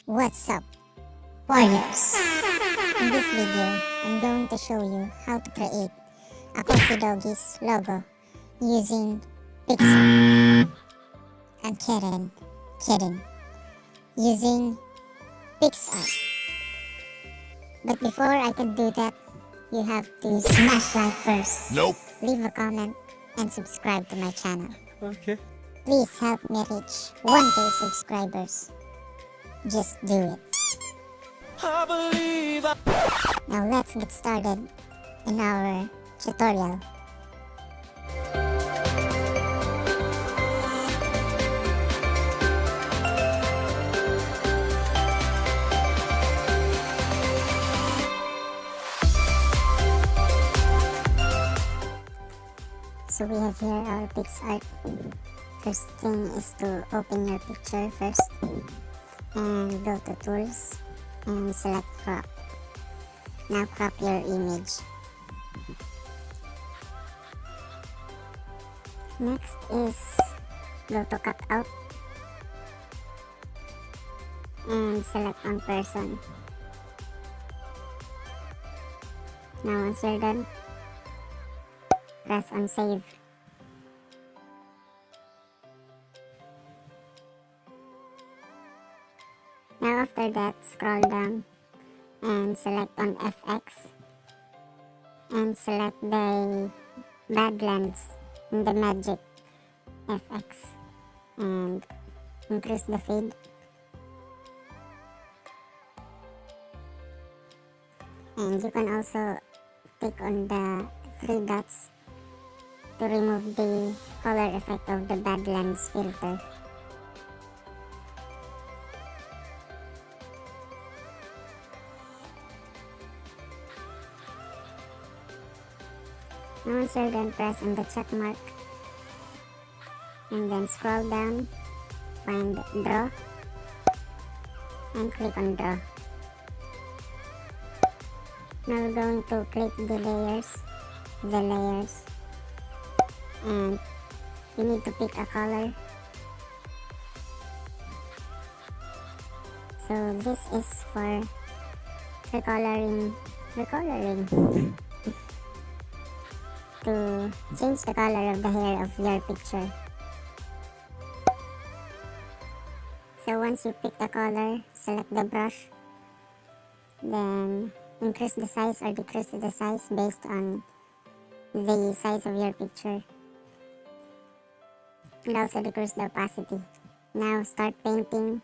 What's up, warriors? In this video, I'm going to show you how to create Akosi Doggie's logo using Picsart. I'm kidding. Using Picsart. But before I can do that, you have to smash like first. Nope. Leave a comment and subscribe to my channel. Okay. Please help me reach 1K subscribers. Just do it. Now let's get started in our tutorial. So we have here our Picsart. First thing is to open your picture first and go to tools and select crop. Now crop your image. Next is go to cutout and select on person. Now once you're done, press on save. Now after that, scroll down and select on FX and select the Badlands in the Magic FX and increase the fade. And you can also click on the three dots to remove the color effect of the Badlands filter. Once you're done, press on the check mark and then scroll down, find draw and click on draw. Now we're going to click the layers and you need to pick a color. So this is for recoloring to change the color of the hair of your picture. So once you pick the color, select the brush, then increase the size or decrease the size based on the size of your picture, and also decrease the opacity. Now start painting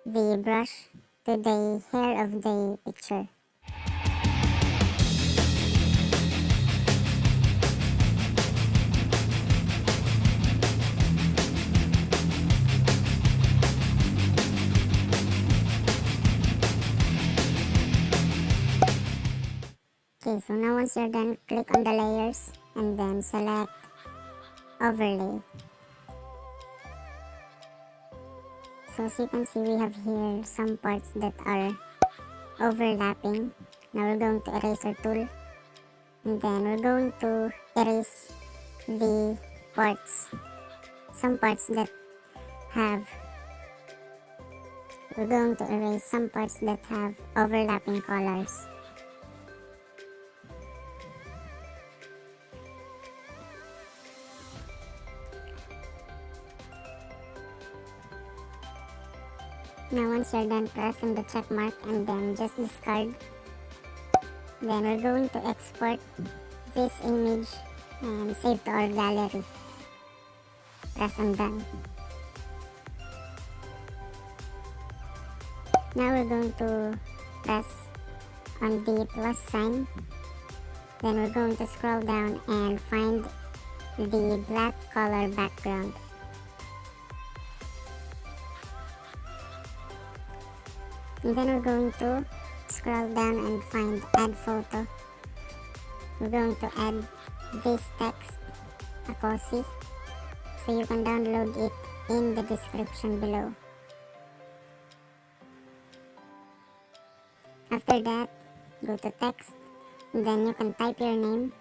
the brush to the hair of the picture. Okay, so now once you're done, click on the layers and then select overlay. So as you can see, we have here some parts that are overlapping. Now we're going to erase our tool and then we're going to erase the parts, some parts that have overlapping colors. Now once you're done, press on the check mark and then just discard. Then we're going to export this image and save to our gallery. Press on done. Now we're going to press on the plus sign. Then we're going to scroll down and find the black color background. And then we're going to scroll down and find add photo. We're going to add this text, Akosi, so you can download it in the description below. After that, go to text, and then you can type your name.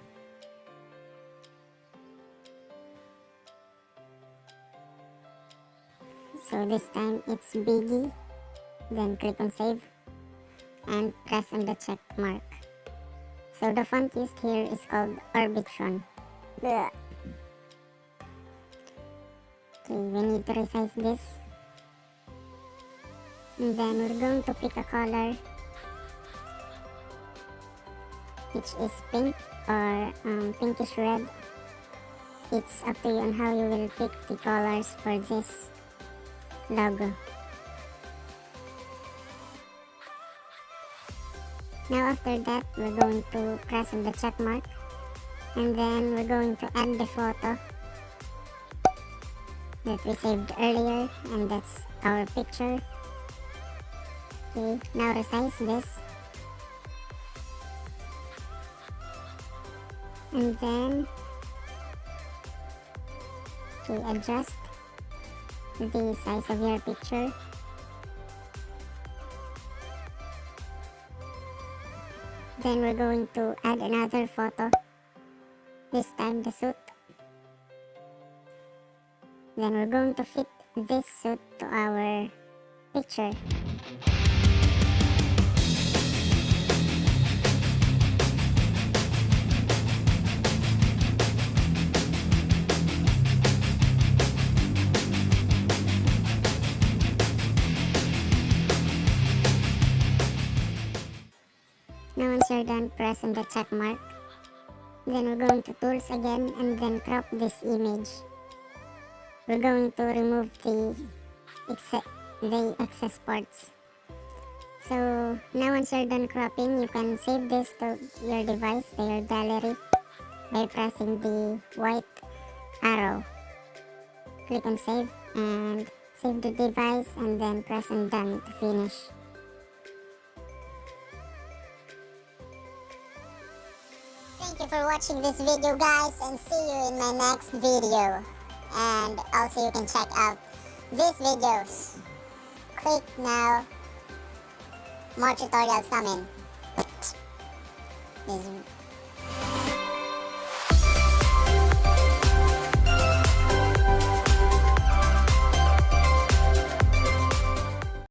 So this time it's Biggie. then click on save and press on the check mark. So the font used here is called Attribution. Okay, we need to resize this. And then we're going to pick a color which is pink or pinkish red. It's up to you on how you will pick the colors for this logo. Now after that, we're going to press on the check mark, and then we're going to add the photo that we saved earlier, and that's our picture. Okay, now resize this, and then adjust the size of your picture. Then we're going to add another photo, this time the suit. Then we're going to fit this suit to our picture. Now once you're done, press on the check mark. Then we're going to tools again and then crop this image. We're going to remove the excess parts. So now once you're done cropping, you can save this to your device, to your gallery, by pressing the white arrow. Click on save and save the device, and then press on done to finish. Thank you for watching this video, guys, and see you in my next video. And also you can check out these videos. Click now. More tutorials coming. This